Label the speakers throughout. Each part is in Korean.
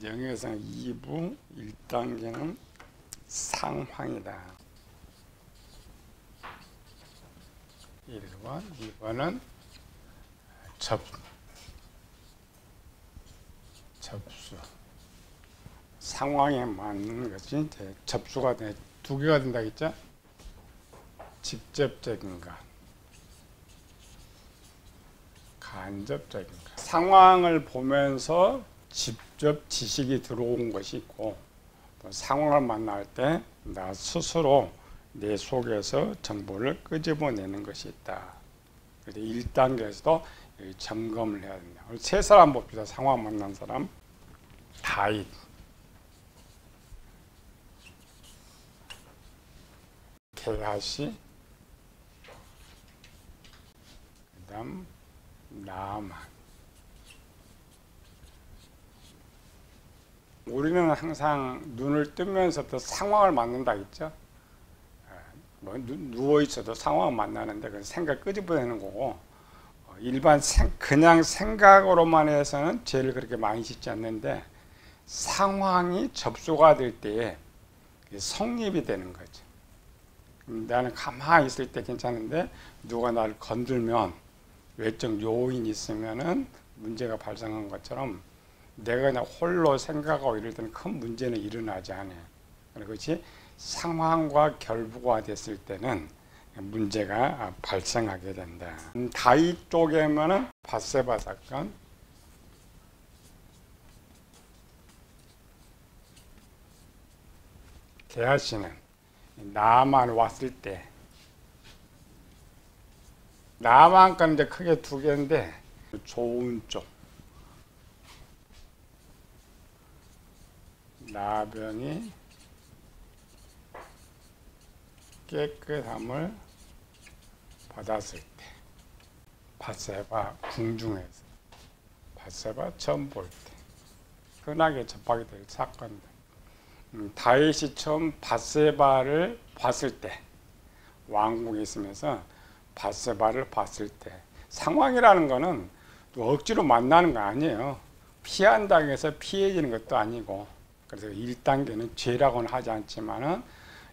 Speaker 1: 영역상 2부 1단계는 상황이다. 1번, 2번은 접수. 상황에 맞는 것이 이제 접수가 두 개가 된다 했죠? 직접적인 것, 간접적인 것. 상황을 보면서 직접 지식이 들어온 것이 있고, 또 상황을 만날 때 나 스스로 내 속에서 정보를 끄집어내는 것이 있다. 그래서 1단계에서도 점검을 해야 된다. 세 사람 봅시다. 상황 만난 사람. 다윗, 게하시, 그 다음 나아만. 우리는 항상 눈을 뜨면서부터 상황을 만난다 했죠. 뭐 누워 있어도 상황을 만나는데 그건 생각 끄집어내는 거고, 일반 그냥 생각으로만 해서는 죄를 그렇게 많이 짓지 않는데 상황이 접수가 될 때에 성립이 되는 거죠. 나는 가만히 있을 때 괜찮은데 누가 나를 건들면 외적 요인이 있으면은 문제가 발생한 것처럼 내가 그냥 홀로 생각하고 이럴 때는 큰 문제는 일어나지 않아요. 그것이 상황과 결부가 됐을 때는 문제가 발생하게 된다. 다윗 쪽에면은 밧세바 사건, 게하시는 나아만 왔을 때, 나아만 건 이제 크게 두 개인데 좋은 쪽, 나병이 깨끗함을 받았을 때, 밧세바 궁중에서 밧세바 처음 볼 때 흔하게 접하게 될 사건들. 다윗이 처음 밧세바를 봤을 때, 왕궁에 있으면서 밧세바를 봤을 때, 상황이라는 거는 또 억지로 만나는 거 아니에요. 피한다고 해서 피해지는 것도 아니고, 그래서 1단계는 죄라고는 하지 않지만은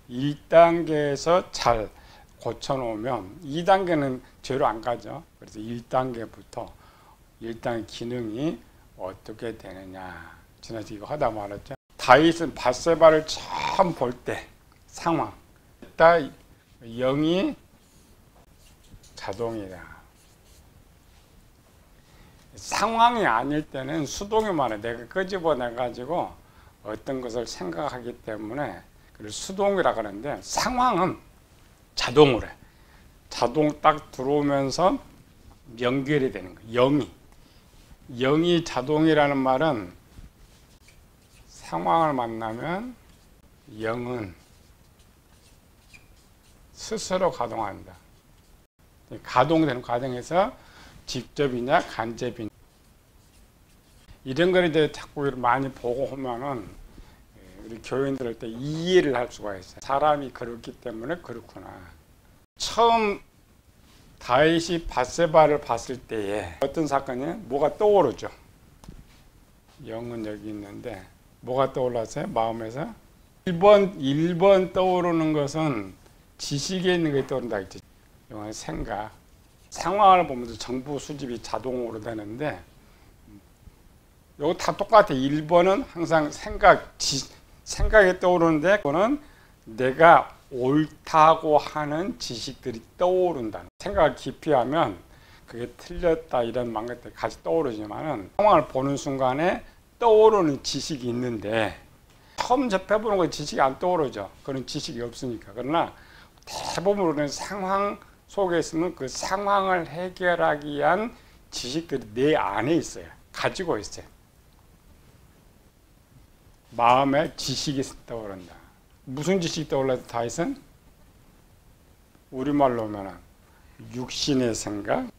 Speaker 1: 1단계에서 잘 고쳐놓으면 2단계는 죄로 안 가죠. 그래서 1단계부터 1단계 기능이 어떻게 되느냐. 지난주에 이거 하다 말았죠. 다윗은 밧세바를 처음 볼 때 상황, 일단 영이 자동이다. 상황이 아닐 때는 수동이만 해. 내가 끄집어내가지고 어떤 것을 생각하기 때문에 그걸 수동이라 그러는데, 상황은 자동으로 해. 자동 딱 들어오면서 연결이 되는 거예요. 영이 자동이라는 말은 상황을 만나면 영은 스스로 가동한다. 가동되는 과정에서 직접이냐 간접이냐 이런 걸 이제 자꾸 많이 보고 하면은 우리 교인들 때 이해를 할 수가 있어요. 사람이 그렇기 때문에 그렇구나. 처음 다윗이 밧세바를 봤을 때에 어떤 사건이 뭐가 떠오르죠? 영은 여기 있는데 뭐가 떠올랐어요? 마음에서 1번 떠오르는 것은 지식에 있는 게 떠오른다 했죠. 이건 생각. 상황을 보면서 정보 수집이 자동으로 되는데 이거 다 똑같아. 1번은 항상 생각이 떠오르는데, 그거는 내가 옳다고 하는 지식들이 떠오른다. 생각을 깊이 하면 그게 틀렸다 이런 것들이 같이 떠오르지만은 상황을 보는 순간에 떠오르는 지식이 있는데, 처음 접해보는 건 지식이 안 떠오르죠. 그런 지식이 없으니까. 그러나 대부분 우리는 상황 속에 있으면 그 상황을 해결하기 위한 지식들이 내 안에 있어요. 가지고 있어요. 마음에 지식이 떠오른다. 무슨 지식이 떠올라도 다윗은 우리말로 하면 육신의 생각,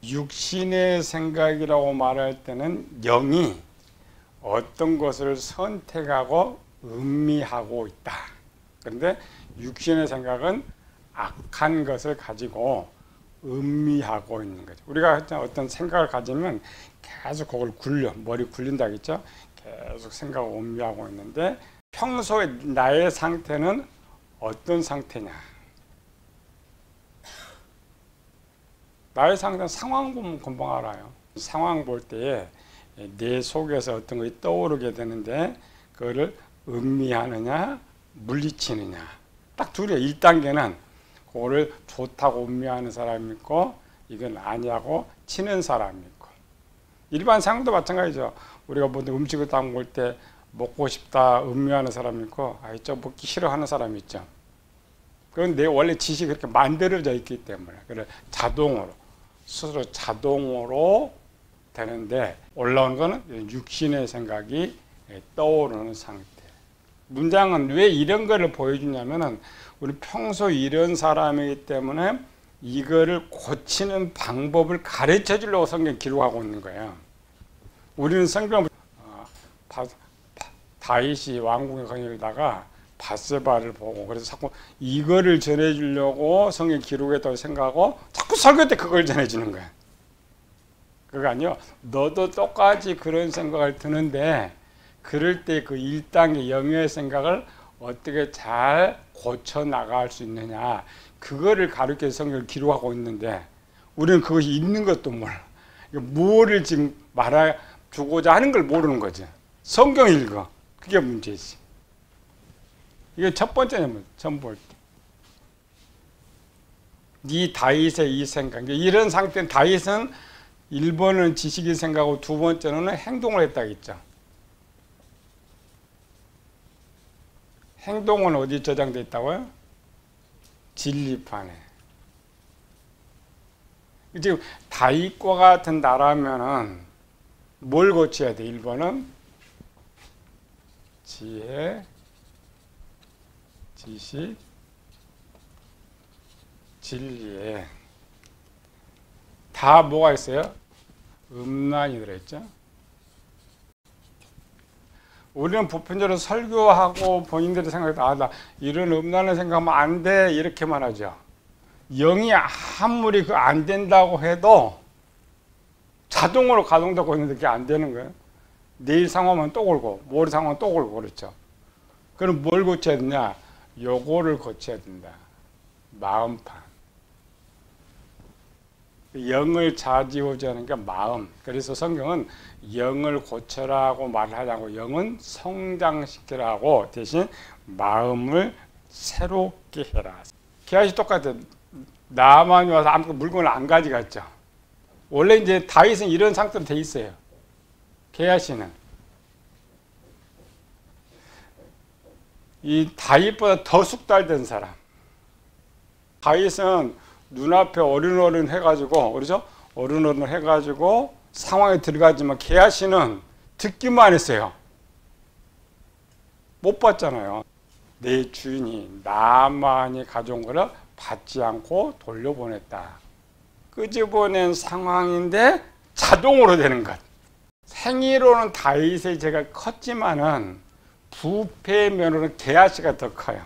Speaker 1: 육신의 생각이라고 말할 때는 영이 어떤 것을 선택하고 음미하고 있다. 그런데 육신의 생각은 악한 것을 가지고 음미하고 있는 거죠. 우리가 어떤 생각을 가지면 계속 그걸 머리 굴린다 했죠. 계속 생각을 음미하고 있는데 평소에 나의 상태는 어떤 상태냐? 나의 상태는 상황 보면 금방 알아요. 상황 볼 때에 내 속에서 어떤 것이 떠오르게 되는데 그거를 음미하느냐 물리치느냐 딱 둘이에요. 1단계는 그거를 좋다고 음미하는 사람이 있고 이건 아니하고 치는 사람이 있고 일반 상황도 마찬가지죠. 우리가 뭐 음식을 딱 먹을 때 먹고 싶다 음미하는 사람이 있고 저 먹기 싫어하는 사람이 있죠. 그건 내 원래 지식이 그렇게 만들어져 있기 때문에 그래 자동으로 스스로 자동으로 되는데 올라오는 거는 육신의 생각이 떠오르는 상태. 문장은 왜 이런 거를 보여주냐면은 우리 평소 이런 사람이기 때문에 이거를 고치는 방법을 가르쳐 주려고 성경 기록하고 있는 거예요. 우리는 성경 다윗이 왕궁에 거닐다가 밧세바를 보고 그래서 자꾸 이거를 전해주려고 성경 기록했다고 생각하고 자꾸 설교 때 그걸 전해주는 거야. 그거 아니요. 너도 똑같이 그런 생각을 드는데 그럴 때 그 1단계 영의 생각을 어떻게 잘 고쳐 나갈 수 있느냐 그거를 가르쳐 성경을 기록하고 있는데 우리는 그것이 있는 것도 몰라. 뭐를 지금 말해주고자 하는 걸 모르는 거지. 성경 읽어. 그게 문제지. 이게 첫 번째는 처음 볼 때. 네 다윗의 이 생각. 이런 상태는 다윗은 1번은 지식이 생각하고 2번째는 행동을 했다고 했죠. 행동은 어디 저장되어 있다고요? 진리판에. 지금 다윗과 같은 나라면은 뭘 고쳐야 돼? 1번은 지혜, 지식, 진리에 다 뭐가 있어요? 음란이 들어있죠. 우리는 보편적으로 설교하고 본인들의 생각에 나 이런 음란을 생각하면 안 돼 이렇게만 하죠. 영이 아무리 그 안 된다고 해도 자동으로 가동되고 있는데 그게 안 되는 거예요. 내일 상황은 또 걸고 모레 상황은 또 걸고 그렇죠. 그럼 뭘 고쳐야 되냐? 요거를 고쳐야 된다. 마음판. 영을 좌지우지하는 게 마음. 그래서 성경은 영을 고쳐라고 말하자고 영은 성장시키라고 대신 마음을 새롭게 해라. 게하시 똑같아요. 나만이 와서 아무 물건을 안 가져갔죠. 원래 이제 다윗은 이런 상태로 돼 있어요. 게하시는 이 다윗보다 더 숙달된 사람. 다윗은 눈앞에 어른어른 해가지고 그렇죠? 어른어른 해가지고 상황에 들어가지만 게하시는 듣기만 했어요. 못 봤잖아요. 내 주인이 나만이 가져온 거를 받지 않고 돌려보냈다. 끄집어낸 상황인데 자동으로 되는 것. 생애로는 다윗의 죄가 컸지만은 부패의 면으로는 게하시가 더 커요.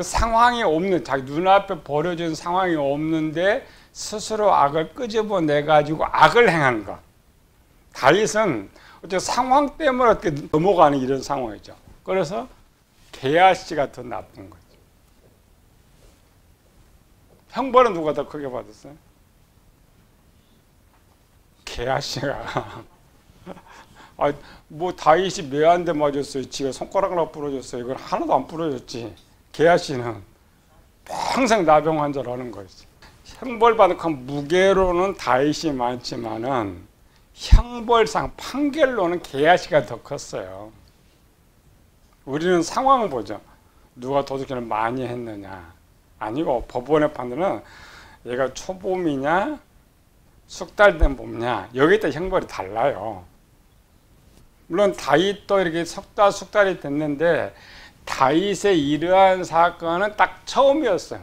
Speaker 1: 상황이 없는, 자기 눈앞에 벌어진 상황이 없는데 스스로 악을 끄집어내가지고 악을 행한 것. 다윗은 어째 상황 때문에 어떻게 넘어가는 이런 상황이죠. 그래서 게하시가 더 나쁜 거죠. 형벌은 누가 더 크게 받았어요? 게하시가. 뭐 다윗이 매 한 대 맞았어요. 지가 손가락으로 부러졌어요. 이건 하나도 안 부러졌지. 게하시는 평생 나병 환자를 하는 거지. 형벌받은 건 무게로는 다윗이 많지만은 형벌상 판결로는 게하시가 더 컸어요. 우리는 상황을 보죠. 누가 도둑질을 많이 했느냐. 아니고 법원의 판단은 얘가 초범이냐 숙달된 범이냐 여기에 따라 형벌이 달라요. 물론 다윗도 이렇게 숙달이 됐는데 다윗의 이러한 사건은 딱 처음이었어요.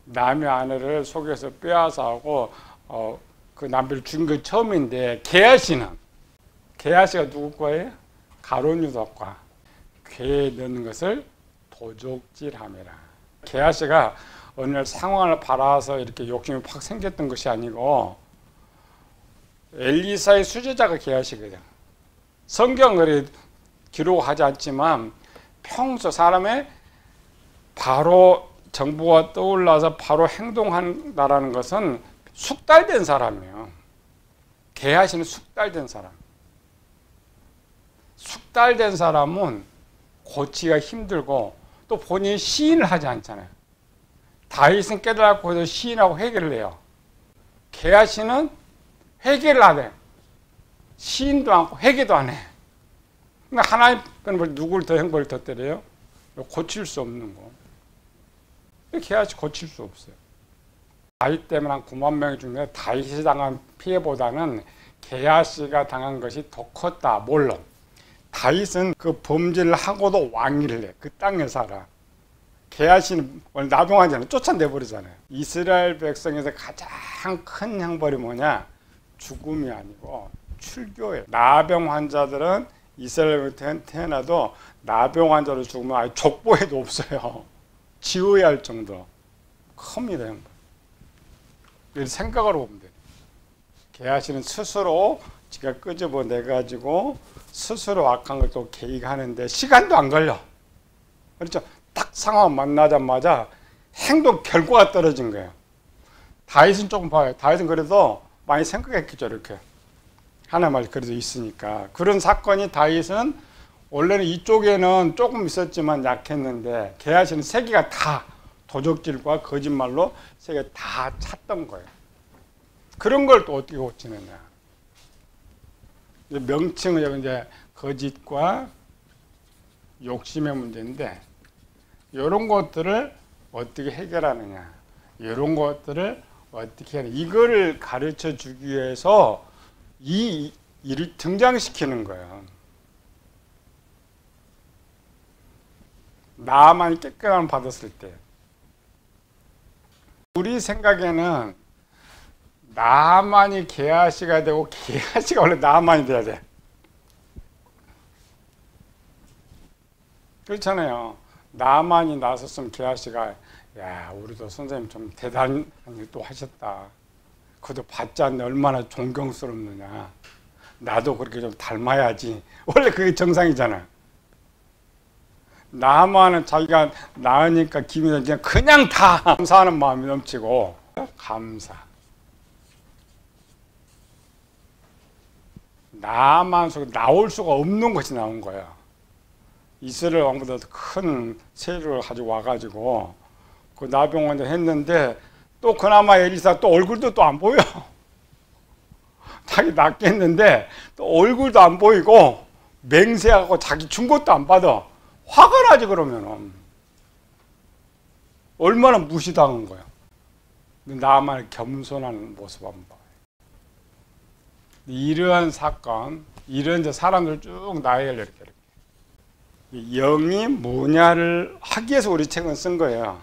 Speaker 1: 남의 아내를 속여서 빼앗아 하고 그 남편을 죽인 건 처음인데 게하시가 누구 거예요? 가룟 유다과 궤에 넣는 것을 도적질함이라. 게하시가 어느 날 상황을 바라서 이렇게 욕심이 팍 생겼던 것이 아니고 엘리사의 수제자가 게하시거든. 성경을 기록하지 않지만 평소 사람의 바로 정보가 떠올라서 바로 행동한다라는 것은 숙달된 사람이에요. 게하시는 숙달된 사람. 숙달된 사람은 고치기가 힘들고 또 본인이 시인을 하지 않잖아요. 다윗은 깨달았고 해서 시인하고 회개를 해요. 게하시는 회개를 안 해. 시인도 않고 회개도 안 해. 그러니까 하나님은 누구를 더 형벌을 더 때려요? 고칠 수 없는 거. 게하시 고칠 수 없어요. 다윗 때문에 한 9만 명이 중에 다윗이 당한 피해보다는 게하시가 당한 것이 더 컸다. 물론 다윗은 그 범죄를 하고도 왕위를 해. 그 땅에 살아. 게하시는 나병환자는 쫓아내버리잖아요. 이스라엘 백성에서 가장 큰 형벌이 뭐냐? 죽음이 아니고 출교예요. 나병 환자들은 이스라엘에 태어나도 나병 환자로 죽으면 아예 족보에도 없어요. 지워야 할 정도. 큽니다, 형벌. 생각으로 보면 돼요. 게하시는 스스로 지가 끄집어내가지고 스스로 악한 걸 또 계획하는데 시간도 안 걸려. 그렇죠? 딱 상황 만나자마자 행동 결과가 떨어진 거예요. 다윗은 조금 봐요. 다윗은 그래도 많이 생각했겠죠. 이렇게 하나만 그래도 있으니까. 그런 사건이 다윗은 원래는 이쪽에는 조금 있었지만 약했는데 게하시는 세계가 다 도적질과 거짓말로 세계가 다 찼던 거예요. 그런 걸 또 어떻게 고치느냐. 명칭은 이제 거짓과 욕심의 문제인데 이런 것들을 어떻게 해결하느냐, 이런 것들을 어떻게 하느냐, 이거를 가르쳐 주기 위해서 이 일을 등장시키는 거예요. 나만이 깨끗함을 받았을 때 우리 생각에는 나만이 게하시가 되고 게하시가 원래 나만이 돼야 돼. 그렇잖아요. 나만이 나섰으면 게하시가 야 우리도 선생님 좀 대단한 일 또 하셨다. 그것도 받지 않는 얼마나 존경스럽느냐. 나도 그렇게 좀 닮아야지. 원래 그게 정상이잖아요. 나만은 자기가 나으니까 기분이 그냥 다 감사하는 마음이 넘치고 감사. 나만 속에 나올 수가 없는 것이 나온 거야. 이스라엘 왕보다 큰 세력을 가지고 와가지고 그 나병원을 했는데 또 그나마 엘리사 또 얼굴도 또 안 보여. 자기 낫게 했는데 또 얼굴도 안 보이고 맹세하고 자기 준 것도 안 받아. 화가 나지 그러면은. 얼마나 무시당한 거야. 나만 겸손한 모습 한번 봐. 이러한 사건, 이런 이제 사람들 쭉 나열을 이렇게. 영이 뭐냐를 하기 위해서 우리 책은 쓴 거예요.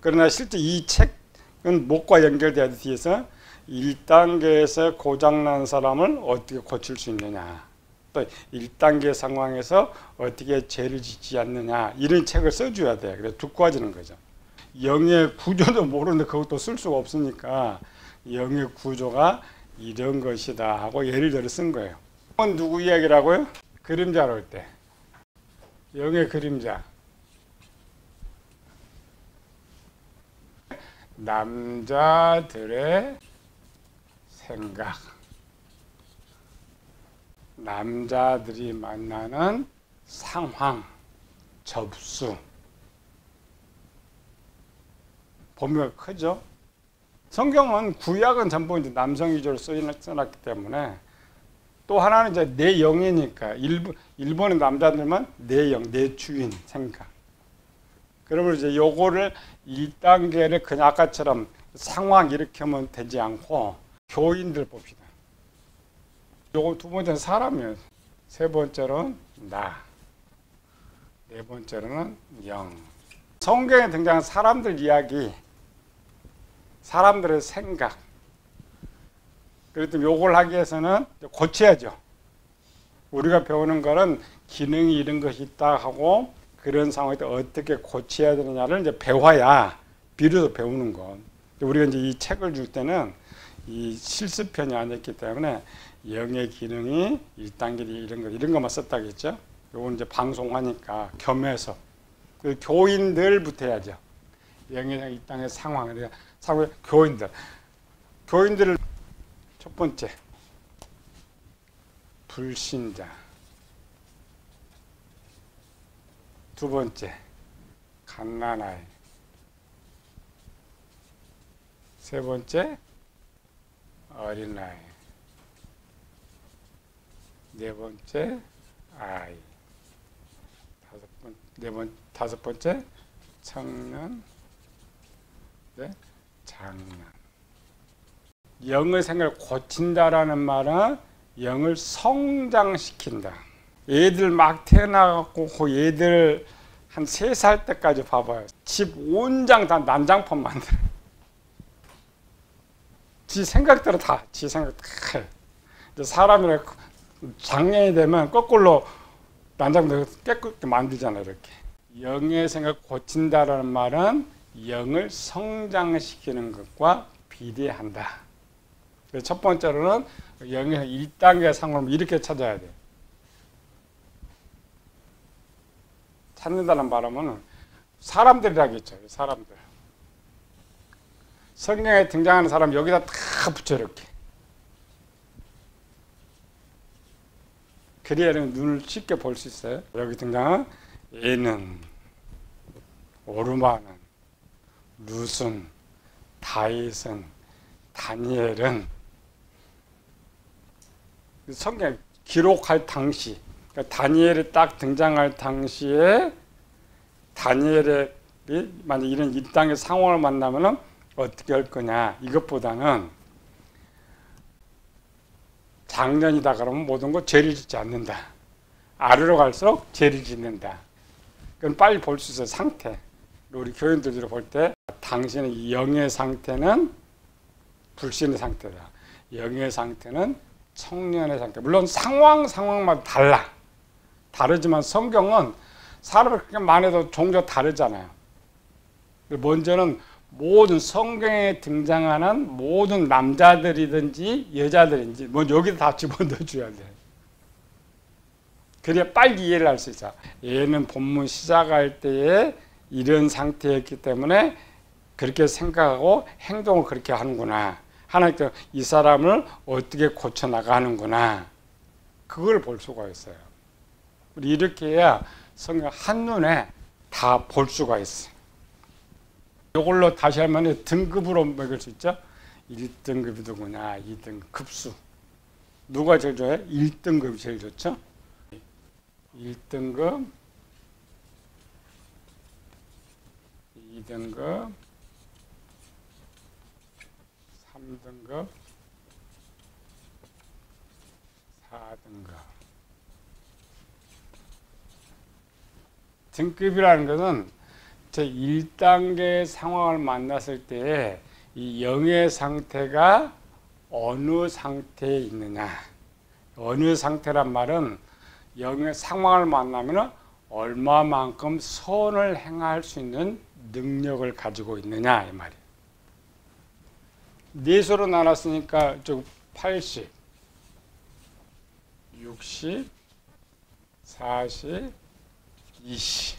Speaker 1: 그러나 실제 이 책은 뭐과 연결돼야 돼, 뒤에서 1단계에서 고장난 사람을 어떻게 고칠 수 있느냐, 또 1단계 상황에서 어떻게 죄를 짓지 않느냐, 이런 책을 써줘야 돼. 그래서 두꺼워지는 거죠. 영의 구조도 모르는데 그것도 쓸 수가 없으니까 영의 구조가 이런 것이다 하고 예를 들어 쓴 거예요. 이건 누구 이야기라고요? 그림자로 할 때. 영의 그림자. 남자들의 생각. 남자들이 만나는 상황, 접수. 범위가 크죠? 성경은 구약은 전부 이제 남성 위주로 써놨기 때문에 또 하나는 이제 내 영이니까 일본의 남자들만 내 영, 내 주인 생각. 그러면 이제 요거를 1단계를 그냥 아까처럼 상황 이렇게 하면 되지 않고 교인들 봅시다. 요거 두 번째는 사람이에요. 세 번째로는 나. 네 번째로는 영. 성경에 등장한 사람들 이야기, 사람들의 생각. 그래도 요걸 하기 위해서는 고쳐야죠. 우리가 배우는 거는 기능이 이런 것이 있다 하고 그 그런 상황에 어떻게 고쳐야 되느냐를 이제 배워야 비로소 배우는 것. 우리가 이제 이 책을 줄 때는 이 실습편이 아니었기 때문에 영의 기능이 1단계 이런 것만 썼다겠죠. 요건 이제 방송하니까 겸해서 그 교인들부터 해야죠. 영의 이 땅의 상황을 교인들을 첫 번째 불신자, 두 번째 갓난아이, 세 번째 어린아이, 네 번째 아이, 다섯 번째 청년, 네, 장년. 영의 생각을 고친다라는 말은 영을 성장시킨다. 얘들 막 태어나갖고 그 얘들 한 3살 때까지 봐봐요. 집 온장 다 난장판 만들어. 지 생각대로 다, 지 생각 다 해. 사람이 장년이 되면 거꾸로 난장판 깨끗게 만들잖아요, 이렇게. 영의 생각 고친다라는 말은 영을 성장시키는 것과 비례한다. 첫 번째로는 영의 1단계 상황을 이렇게 찾아야 돼요. 찾는다는 말은 사람들이라겠죠. 사람들. 성경에 등장하는 사람 여기다 다 붙여 이렇게. 그래야 눈을 쉽게 볼 수 있어요. 여기 등장한 에는, 오르마는, 룻은, 다윗은, 다니엘은 성경 기록할 당시, 그러니까 다니엘이 딱 등장할 당시에 다니엘이 만약 이런 이 땅의 상황을 만나면은 어떻게 할 거냐, 이것보다는 장년이다 그러면 모든 거 죄를 짓지 않는다. 아래로 갈수록 죄를 짓는다. 그건 빨리 볼 수 있어요. 상태. 우리 교인들로 볼 때 당신의 영의 상태는 불신의 상태다. 영의 상태는 청년의 상태. 물론 상황마다 달라. 다르지만 성경은 사람이 그렇게 많아도 종종 다르잖아요. 먼저는 모든 성경에 등장하는 모든 남자들이든지 여자들인지 뭐 여기다 다 집어넣어 줘야 돼. 그래야 빨리 이해를 할 수 있어. 얘는 본문 시작할 때에 이런 상태였기 때문에 그렇게 생각하고 행동을 그렇게 하는구나. 하나님께서 이 사람을 어떻게 고쳐나가는구나. 그걸 볼 수가 있어요. 우리 이렇게 해야 성경 한눈에 다 볼 수가 있어요. 이걸로 다시 하면 등급으로 매길 수 있죠. 1등급이 누구냐, 2등급 급수. 누가 제일 좋아요? 1등급이 제일 좋죠. 1등급, 2등급, 3등급, 4등급. 등급이라는 것은 제 1단계 상황을 만났을 때 이 영의 상태가 어느 상태에 있느냐. 어느 상태란 말은 영의 상황을 만나면 얼마만큼 선을 행할 수 있는 능력을 가지고 있느냐 이 말이에요. 넷으로 나눴으니까 80, 60, 40, 20.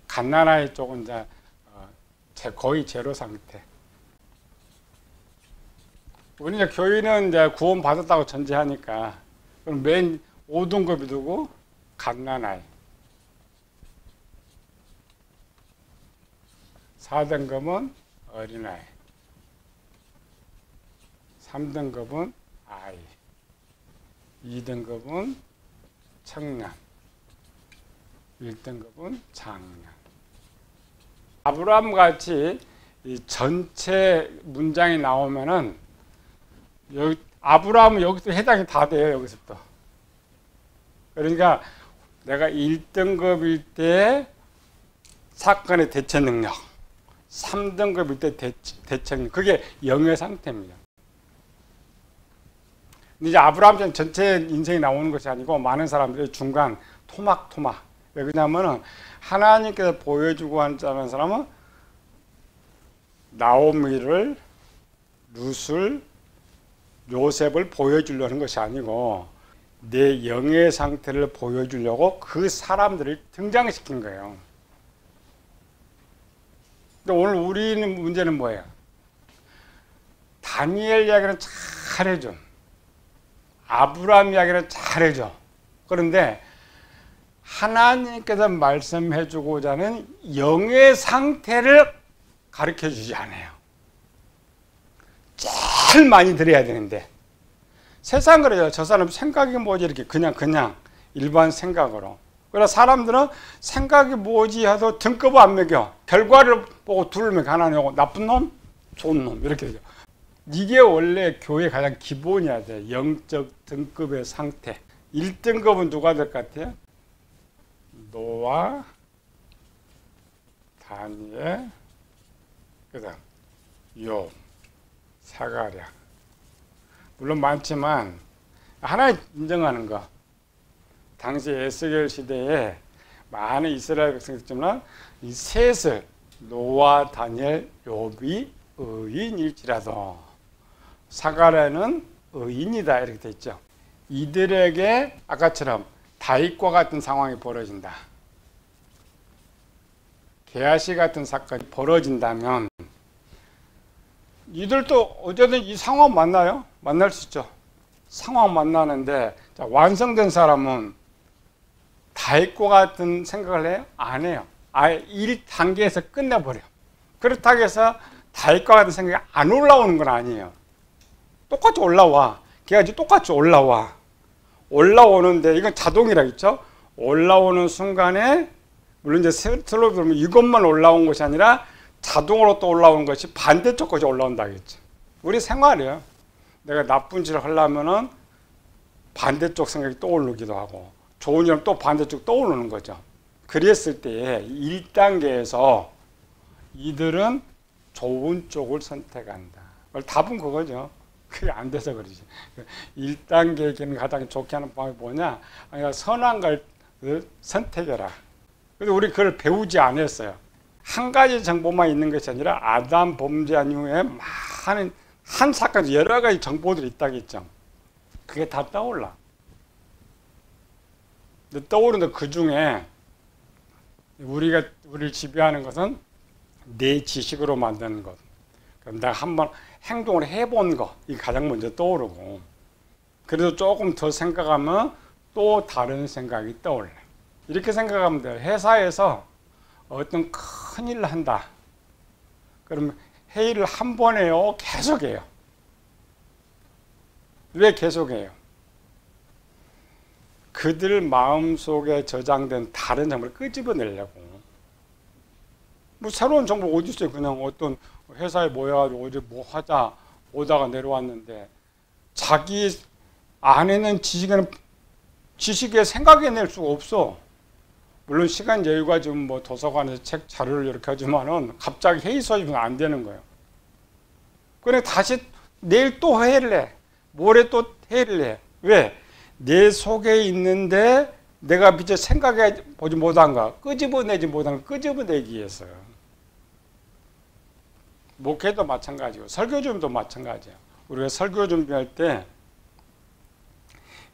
Speaker 1: 갓난아이 쪽은 이제 거의 제로 상태. 우리 이제 교인은 이제 구원 받았다고 전제하니까 그럼 맨 5등급이 누구? 갓난아이. 4등급은 어린아이. 3등급은 아이. 2등급은 청년. 1등급은 장년. 아브라함 같이 이 전체 문장이 나오면은 여기 아브라함은 여기서 해당이 다 돼요. 여기서부터. 그러니까 내가 1등급일 때 사건의 대처 능력, 3등급일 때 대처 능력, 그게 영의 상태입니다. 근데 이제 아브라함 전체 인생이 나오는 것이 아니고 많은 사람들이 중간 토막 왜 그러냐면은 하나님께서 보여주고 하는 사람은 나오미를, 룻을, 요셉을 보여주려는 것이 아니고 내 영의 상태를 보여주려고 그 사람들을 등장시킨 거예요. 근데 오늘 우리는 문제는 뭐예요? 다니엘 이야기는 잘해줘. 아브라함 이야기는 잘해줘. 그런데 하나님께서 말씀해주고자 하는 영의 상태를 가르쳐주지 않아요. 제일 많이 들어야 되는데 세상 그래요. 저 사람 생각이 뭐지 이렇게 그냥 일반 생각으로. 그러나 사람들은 생각이 뭐지 해도 등급을 안 매겨. 결과를 보고 둘을 가난하고 나쁜 놈, 좋은 놈 이렇게 되죠. 이게 원래 교회의 가장 기본이야 돼. 영적 등급의 상태. 1등급은 누가 될 것 같아요? 노아, 다니엘, 그다음 욥, 사가랴. 물론 많지만 하나 인정하는 거. 당시 에스겔 시대에 많은 이스라엘 백성이 있지만 이 셋을 노아, 다니엘, 욥이 의인일지라도 사가랴는 의인이다 이렇게 돼 있죠. 이들에게 아까처럼 다윗과 같은 상황이 벌어진다. 게하시 같은 사건이 벌어진다면 이들도 어쨌든 이 상황 만나요? 만날 수 있죠. 상황 만나는데 자, 완성된 사람은 다윗과 같은 생각을 해요? 안 해요. 아예 1단계에서 끝내버려요. 그렇다고 해서 다윗과 같은 생각이 안 올라오는 건 아니에요. 똑같이 올라와. 걔가 똑같이 올라와. 올라오는데 이건 자동이라 했죠. 올라오는 순간에 물론 이제 슬로우 보면 이것만 올라온 것이 아니라 자동으로 또 올라오는 것이 반대쪽 것이 올라온다 했죠. 우리 생활이에요. 내가 나쁜 짓을 하려면은 반대쪽 생각이 떠오르기도 하고 좋은 일은 또 반대쪽 떠오르는 거죠. 그랬을 때 1단계에서 이들은 좋은 쪽을 선택한다. 답은 그거죠. 그게 안 돼서 그러지. 1단계에는 가장 좋게 하는 방법이 뭐냐? 그러니까 선한 걸 선택해라. 근데 우리 그걸 배우지 않았어요. 한 가지 정보만 있는 것이 아니라 아담 범죄한 이후에 많은 한 사건 여러 가지 정보들이 있다겠죠. 그게 다 떠올라. 근데 떠오르는데 그 중에 우리를 지배하는 것은 내 지식으로 만드는 것. 그럼 내가 한번 행동을 해본 거, 이게 가장 먼저 떠오르고, 그래도 조금 더 생각하면 또 다른 생각이 떠올라. 이렇게 생각하면 돼요. 회사에서 어떤 큰 일을 한다. 그러면 회의를 한 번 해요? 계속 해요? 왜 계속 해요? 그들 마음속에 저장된 다른 정보를 끄집어내려고. 뭐 새로운 정보 어디 있어요? 그냥 어떤 회사에 모여가지고 어디 뭐 하자 오다가 내려왔는데 자기 안에는 지식에 생각해낼 수가 없어. 물론 시간 여유가 좀 뭐 도서관에서 책 자료를 이렇게 하지만은 갑자기 회의 소집은 안 되는 거예요. 그래 다시 내일 또 회의를 해. 모레 또 회의를 해. 왜? 내 속에 있는데 내가 미처 생각해 보지 못한 거, 끄집어내지 못한 거 끄집어내기 위해서요. 목회도 마찬가지고 설교 준비도 마찬가지예요. 우리가 설교 준비할 때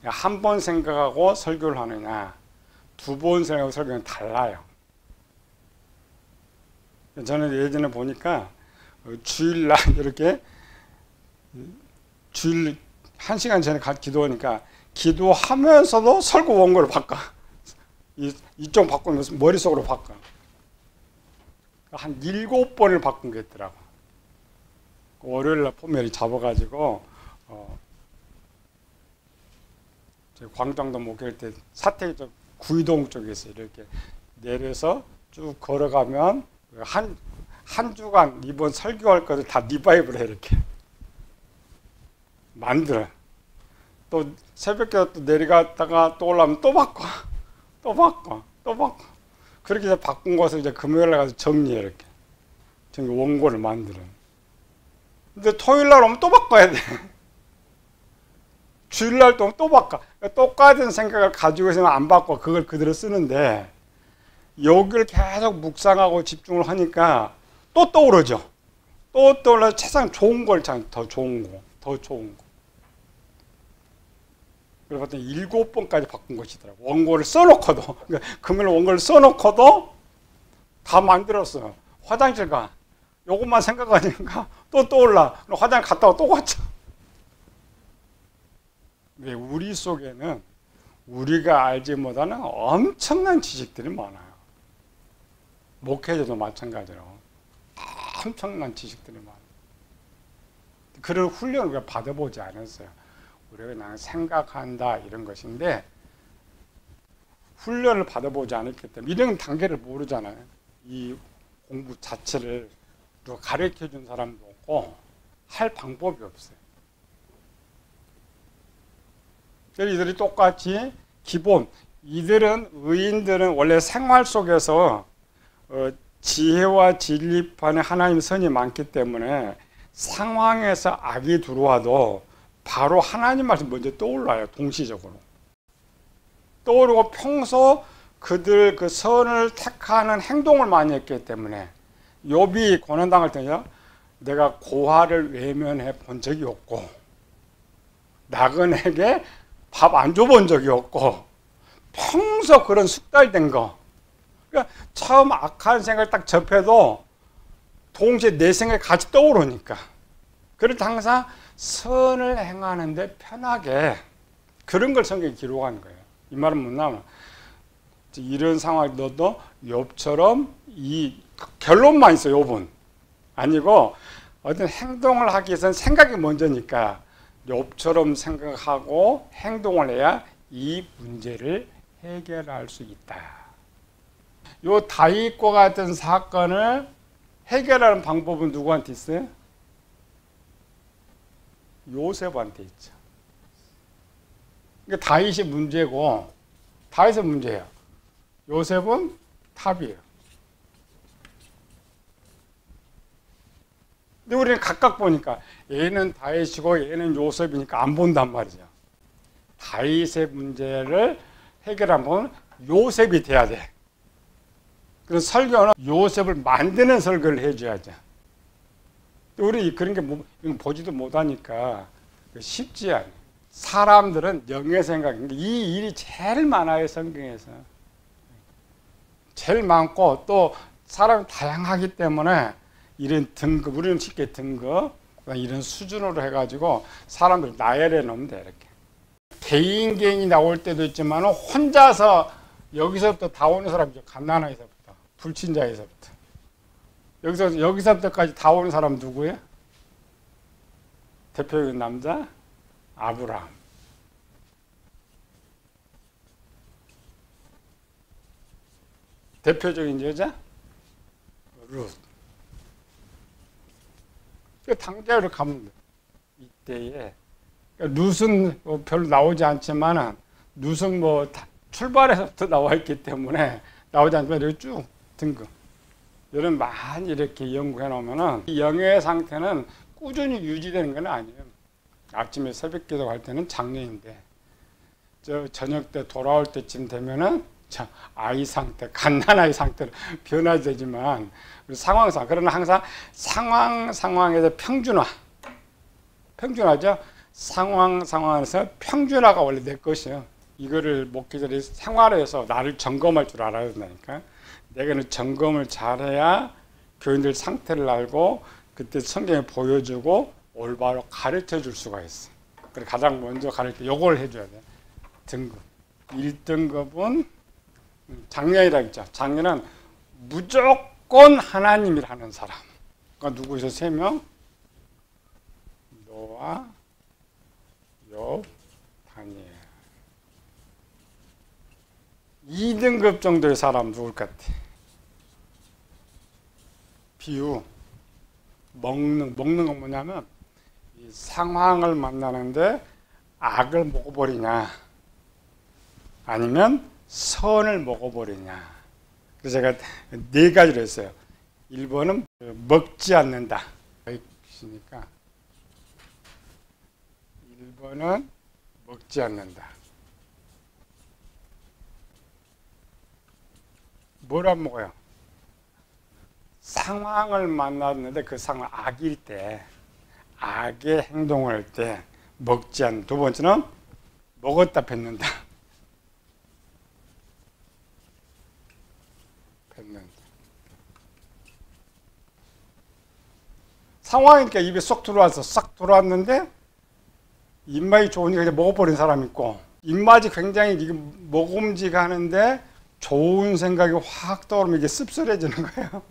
Speaker 1: 한 번 생각하고 설교를 하느냐, 두 번 생각하고 설교는 달라요. 저는 예전에 보니까 주일날 이렇게 주일 1시간 전에 기도하니까 기도하면서도 설교 원고를 바꿔. 이쪽 바꾸면서 머릿속으로 바꿔. 한 7번을 바꾼 게 있더라고. 월요일날 포메리 잡아가지고 광장도 목회할 때 사택 쪽 구이동 쪽에서 이렇게 내려서 쭉 걸어가면 한 주간 이번 설교할 것을 다 리바이브를 해 이렇게 만들어. 또 새벽에 또 내려갔다가 또 올라오면 또 바꿔, 또 바꿔, 또 바꿔. 그렇게 해서 바꾼 것을 이제 금요일에 가서 정리해 이렇게 원고를 만들어. 근데 토요일날 오면 또 바꿔야 돼. 주일날 또 바꿔. 똑같은 생각을 가지고 있으면 안 바꿔. 그걸 그대로 쓰는데 여기를 계속 묵상하고 집중을 하니까 또 떠오르죠. 또 떠올라 세상 좋은 걸 더 좋은 거, 더 좋은 거. 그래서 봤더니 7번까지 바꾼 것이더라고. 원고를 써놓고도. 그러니까 금일 원고를 써놓고도 다 만들었어요. 화장실 가. 요것만 생각하니까 또 떠올라. 화장실 갔다가 또 갔죠. 왜 우리 속에는 우리가 알지 못하는 엄청난 지식들이 많아요. 목회자도 마찬가지로 엄청난 지식들이 많아요. 그런 훈련을 우리가 받아보지 않았어요. 우리가 그냥 생각한다 이런 것인데 훈련을 받아보지 않았기 때문에 이런 단계를 모르잖아요. 이 공부 자체를 누가 가르쳐준 사람도 없고 할 방법이 없어요. 그래서 이들이 똑같이 기본 의인들은 원래 생활 속에서 지혜와 진리판에 하나님 선이 많기 때문에 상황에서 악이 들어와도 바로 하나님 말씀 먼저 떠올라요. 동시적으로. 떠오르고 평소 그들 그 선을 택하는 행동을 많이 했기 때문에 욥이 고난당할 때요. 내가 고아를 외면해 본 적이 없고 나그네에게 밥 안 줘본 적이 없고 평소 그런 숙달된 거. 그러니까 처음 악한 생각을 딱 접해도 동시에 내 생각이 같이 떠오르니까. 그래서 항상 선을 행하는데 편하게 그런 걸 성경에 기록하는 거예요. 이 말은 뭐냐면 이런 상황이 너도 욥처럼 이 결론만 있어 욥은 아니고 어떤 행동을 하기 위해서는 생각이 먼저니까 욥처럼 생각하고 행동을 해야 이 문제를 해결할 수 있다. 요 다윗과 같은 사건을 해결하는 방법은 누구한테 있어요? 요셉한테 있죠. 그러니까 다윗이 문제고 다윗은 문제예요. 요셉은 탑이에요. 근데 우리는 각각 보니까 얘는 다윗이고 얘는 요셉이니까 안 본단 말이죠. 다윗의 문제를 해결하면 요셉이 돼야 돼. 그래서 설교는 요셉을 만드는 설교를 해줘야죠. 우리 그런 게 보지도 못하니까 쉽지 않아요. 사람들은 영의 생각인데 이 일이 제일 많아요. 성경에서. 제일 많고 또 사람이 다양하기 때문에 이런 등급, 우리는 쉽게 등급, 이런 수준으로 해가지고 사람들 나열해 놓으면 돼. 이렇게. 개인이 나올 때도 있지만 혼자서 여기서부터 다 오는 사람이죠. 갓난아에서부터, 불친자에서부터. 여기서부터까지 다 오는 사람 누구예요? 대표적인 남자? 아브라함. 대표적인 여자? 룻. 당대로 가면 돼. 이때에. 룻은 별로 나오지 않지만, 룻은 출발해서부터 나와 있기 때문에 나오지 않지만 이렇게 쭉 등급. 이런 많이 이렇게 연구해 놓으면은 이 영의 상태는 꾸준히 유지되는 건 아니에요. 아침에 새벽 기도 할 때는 장례인데, 저녁 때 돌아올 때쯤 되면은 아이 상태, 갓난아이 상태로 변화되지만 상황상 그러나 항상 상황에서 평준화죠. 상황에서 평준화가 원래 내 것이에요. 이거를 목회자들이 생활에서 나를 점검할 줄 알아야 된다니까. 내가는 점검을 잘해야 교인들 상태를 알고 그때 성경에 보여주고 올바로 가르쳐 줄 수가 있어. 그래 가장 먼저 요걸 해줘야 돼. 등급. 1등급은 장년이라고 했죠. 장년은 무조건 하나님이라 하는 사람. 그러니까 누구에서 3명? 노아, 욥, 다니엘. 2등급 정도의 사람 누굴 것 같아? 비유. 먹는 건 뭐냐면 이 상황을 만나는데 악을 먹어버리냐 아니면 선을 먹어버리냐. 그래서 제가 4가지로 했어요. 1번은 먹지 않는다. 있으니까 1번은 먹지 않는다. 뭘 안 먹어요? 상황을 만났는데 그 상황 악일 때, 악의 행동을 할 때 먹지 않는. 두 번째는 먹었다 뱉는다. 뱉는다. 상황이니까 입에 쏙 들어와서 싹 들어왔는데 입맛이 좋으니까 이제 먹어버린 사람 있고, 입맛이 굉장히 이게 먹음지가 하는데 좋은 생각이 확 떠오르면 이게 씁쓸해지는 거예요.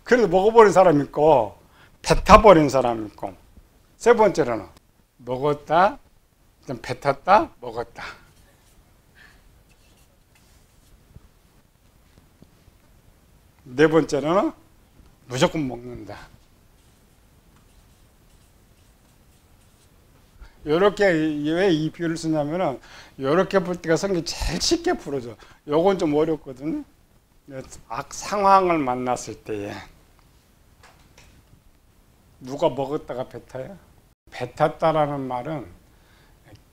Speaker 1: 그래서 먹어버린 사람 있고 뱉어버린 사람 있고, 세 번째로는 먹었다, 뱉었다, 먹었다. 네 번째로는 무조건 먹는다. 요렇게 왜 이 비유를 쓰냐면은 요렇게 볼 때가 성경이 제일 쉽게 풀어져. 요건 좀 어렵거든요. 악 상황을 만났을 때에 누가 먹었다가 뱉어요? 뱉었다라는 말은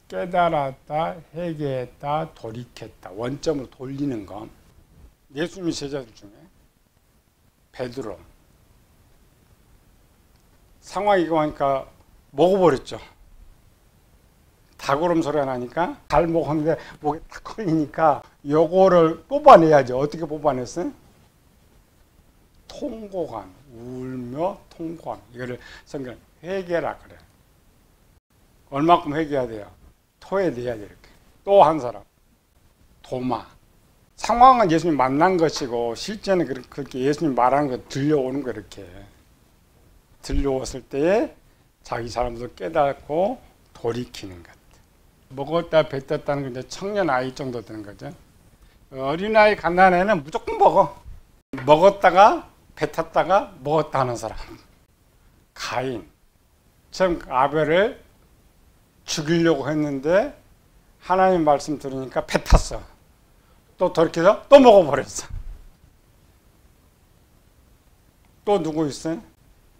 Speaker 1: 깨달았다, 회개했다, 돌이켰다. 원점으로 돌리는 거. 예수님의 제자들 중에 베드로 상황이 이거 하니까 먹어버렸죠. 닭오름 소리가 나니까 잘 먹었는데 목에 딱 걸리니까 요거를 뽑아내야죠. 어떻게 뽑아냈어요? 통곡함, 울며 통곡함. 이거를 성경 회개라 그래요. 얼마큼 회개해야 돼요? 토해내야 돼요. 이렇게. 또 한 사람 도마. 상황은 예수님 만난 것이고 실제는 그렇게 예수님 말하는 거 들려오는 거. 이렇게 들려왔을 때에 자기 잘못을 깨닫고 돌이키는 것. 먹었다 뱉었다는 건 이제 청년 아이 정도 되는 거죠. 어린아이 갓난애는 무조건 먹어. 먹었다가 뱉었다가 먹었다 하는 사람. 가인 처음 아벨을 죽이려고 했는데 하나님 말씀 들으니까 뱉었어. 또 돌이켜서 또 먹어버렸어. 또 누구 있어요?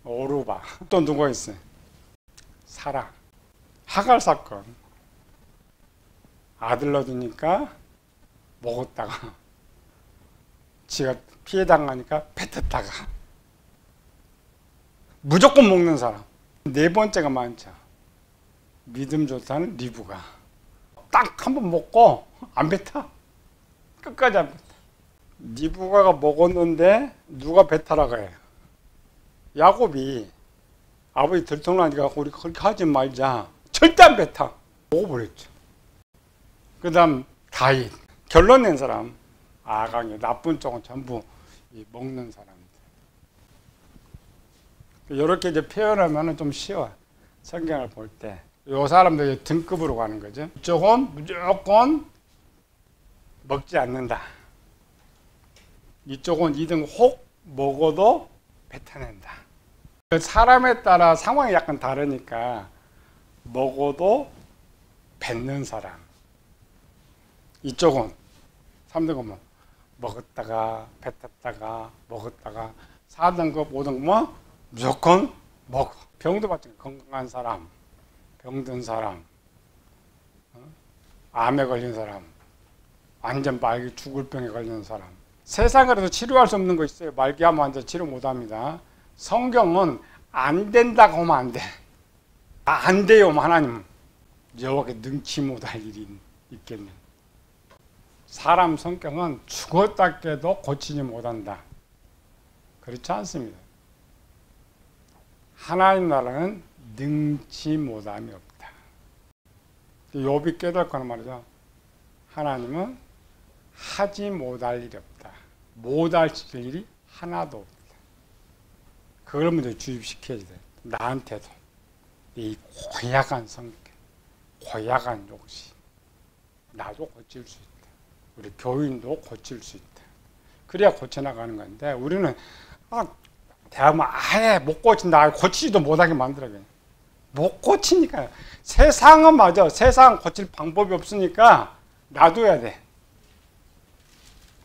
Speaker 1: 오르바. 또 누구 있어요? 사라. 하갈 사건. 아들 얻으니까 먹었다가 지가 피해당하니까 뱉었다가. 무조건 먹는 사람. 네 번째가 많죠. 믿음 좋다는 리브가. 딱 한 번 먹고 안 뱉어. 끝까지 안 뱉어. 리브가가 먹었는데 누가 뱉으라고 해요? 야곱이 아버지 들통나니까 우리 그렇게 하지 말자. 절대 안 뱉어. 먹어버렸죠. 그 다음 다윗. 결론 낸 사람. 아강이 나쁜 쪽은 전부 먹는 사람들. 이렇게 이제 표현하면 좀 쉬워. 성경을 볼 때. 이 사람들이 등급으로 가는 거죠. 이쪽은 무조건 먹지 않는다. 이쪽은 2등 혹 먹어도 뱉어낸다. 사람에 따라 상황이 약간 다르니까 먹어도 뱉는 사람. 이쪽은 3등급 뭐 먹었다가 뱉었다가 먹었다가 4등급 5등급 뭐 무조건 먹어. 병도 받지. 건강한 사람, 병든 사람, 암에 걸린 사람, 완전 말기 죽을 병에 걸리는 사람. 세상에서 치료할 수 없는 거 있어요. 말기암 환자 치료 못합니다. 성경은 안 된다고 하면 안 돼. 안 돼요 하나님. 여호와께 능치 못할 일이 있겠네. 사람 성격은 죽었다 깨도 고치지 못한다. 그렇지 않습니다. 하나님 나라는 능치 못함이 없다. 욥이 깨닫고 하는 말이죠. 하나님은 하지 못할 일이 없다. 못할 일이 하나도 없다. 그걸 먼저 주입시켜야 돼. 나한테도. 이 고약한 성격, 고약한 욕심. 나도 고칠 수 있다. 우리 교인도 고칠 수 있다. 그래야 고쳐나가는 건데 우리는 대하면 아예 못 고친다. 고치지도 못하게 만들어요. 못 고치니까. 세상은 맞아. 세상 고칠 방법이 없으니까 놔둬야 돼.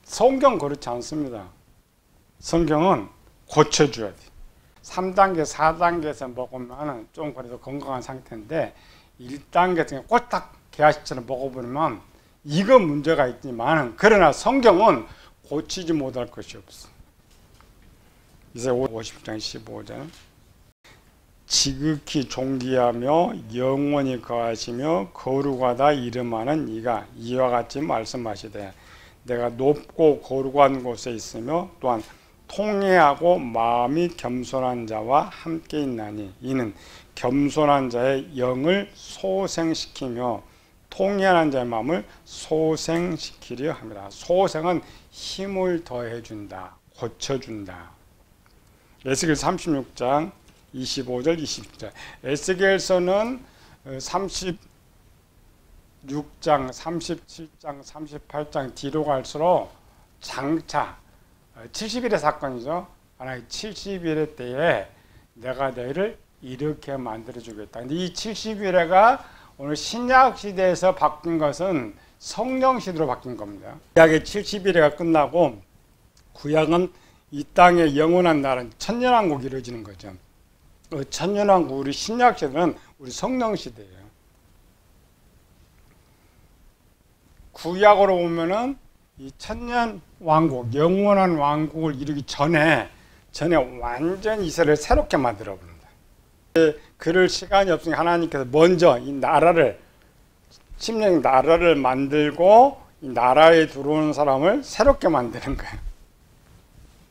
Speaker 1: 성경 그렇지 않습니다. 성경은 고쳐줘야 돼. 3단계, 4단계에서 먹으면 좀 그래도 건강한 상태인데 1단계에서 꼴딱 개아시처럼 먹어버리면 이거 문제가 있지만 그러나 성경은 고치지 못할 것이 없어. 이사야 50장 15절 지극히 존귀하며 영원히 거하시며 거룩하다 이름하는 이가 이와 같이 말씀하시되 내가 높고 거룩한 곳에 있으며 또한 통회하고 마음이 겸손한 자와 함께 있나니 이는 겸손한 자의 영을 소생시키며 통회하는 자의 마음을 소생시키려 합니다. 소생은 힘을 더해준다, 고쳐준다. 에스겔 36장 25절 26절 에스겔서는 36장 37장 38장 뒤로 갈수록 장차 70일의 사건이죠. 하나의 70일의 때에 내가 너희를 이렇게 만들어 주겠다. 근데 이 70일에가 오늘 신약 시대에서 바뀐 것은 성령 시대로 바뀐 겁니다. 구약의 70일에가 끝나고 구약은 이 땅의 영원한 나라는 천년왕국이 이루어지는 거죠. 천년왕국 우리 신약 시대는 우리 성령 시대예요. 구약으로 보면은 이 천년왕국, 영원한 왕국을 이루기 전에 완전 이스라엘을 새롭게 만들어 버립니다. 그럴 시간이 없으니 하나님께서 먼저 이 나라를 심령 나라를 만들고 이 나라에 들어오는 사람을 새롭게 만드는 거예요.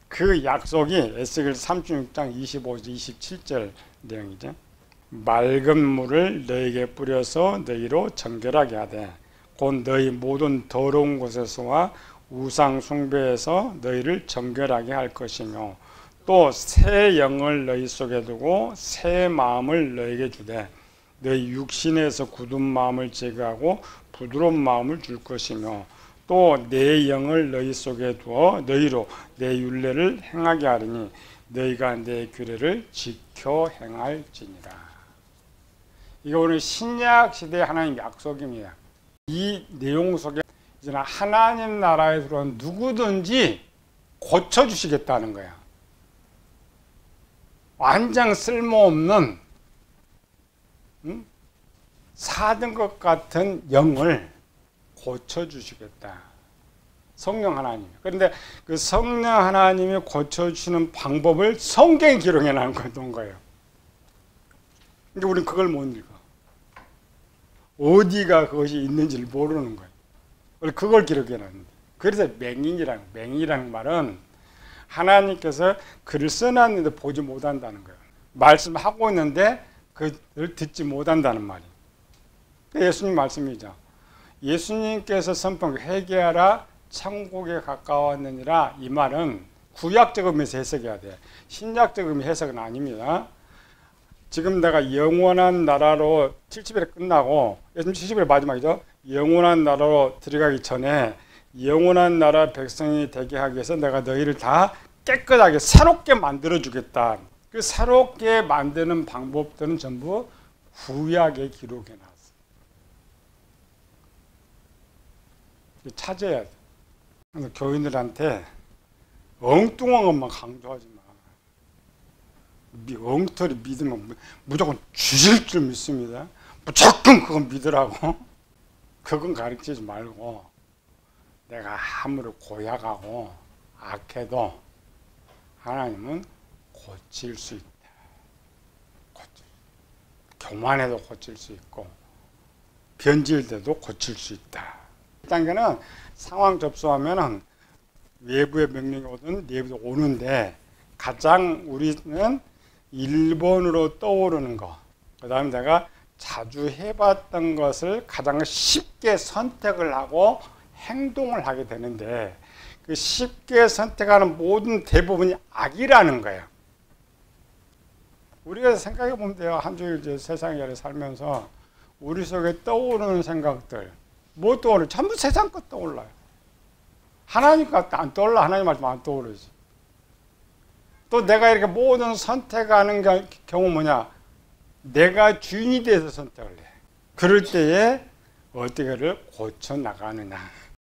Speaker 1: 그 약속이 에스겔 36장 25절 27절 내용이죠. 맑은 물을 너에게 뿌려서 너희로 정결하게 하되 곧 너희 모든 더러운 곳에서와 우상 숭배에서 너희를 정결하게 할 것이며 또 새 영을 너희 속에 두고 새 마음을 너에게 주되 너희 육신에서 굳은 마음을 제거하고 부드러운 마음을 줄 것이며 또 내 영을 너희 속에 두어 너희로 내 율례를 행하게 하리니 너희가 내 규례를 지켜 행할지니라. 이거 오늘 신약 시대의 하나님 약속입니다. 이 내용 속에 이제는 하나님 나라에 들어온 누구든지 고쳐주시겠다는 거야. 완전 쓸모없는 사든 것 같은 영을 고쳐주시겠다. 성령 하나님. 그런데 그 성령 하나님이 고쳐주시는 방법을 성경에 기록해 놓은 거예요. 근데 우리는 그걸 못 읽어. 어디가 그것이 있는지를 모르는 거예요. 그걸 기록해 놨는데. 그래서 맹인이라는 말은 하나님께서 글을 써놨는데 보지 못한다는 거예요. 말씀하고 있는데 그걸 듣지 못한다는 말이에요. 예수님 말씀이죠. 예수님께서 선포한 회개하라 천국에 가까웠느니라 이 말은 구약적 의미에서 해석해야 돼. 신약적 의미 해석은 아닙니다. 지금 내가 영원한 나라로 70일에 끝나고 예수님 70일의 마지막이죠. 영원한 나라로 들어가기 전에 영원한 나라 백성이 되게 하기 위해서 내가 너희를 다 깨끗하게 새롭게 만들어 주겠다. 그 새롭게 만드는 방법들은 전부 구약에 기록해 놨어요. 찾아야 돼. 교인들한테 엉뚱한 것만 강조하지 마. 엉터리 믿으면 무조건 주실 줄 믿습니다. 무조건 그건 믿으라고. 그건 가르치지 말고 내가 아무리 고약하고 악해도 하나님은 고칠 수 있다. 교만해도 고칠 수 있고 변질돼도 고칠 수 있다. 1단계는 상황 접수하면은 외부의 명령이 오든 내부에 오는데 가장 우리는 1번으로 떠오르는 거, 그 다음에 내가 자주 해봤던 것을 가장 쉽게 선택을 하고 행동을 하게 되는데 그 쉽게 선택하는 모든 대부분이 악이라는 거예요. 우리가 생각해 보면 돼요. 한 주일 세상에 살면서 우리 속에 떠오르는 생각들 뭐 떠오르죠? 전부 세상 것 떠올라요. 하나님 것 안 떠올라. 하나님 말씀 안 떠오르지. 또 내가 이렇게 모든 선택하는 경우 뭐냐? 내가 주인이 돼서 선택을 해. 그럴 때에 어떻게를 고쳐 나가느냐.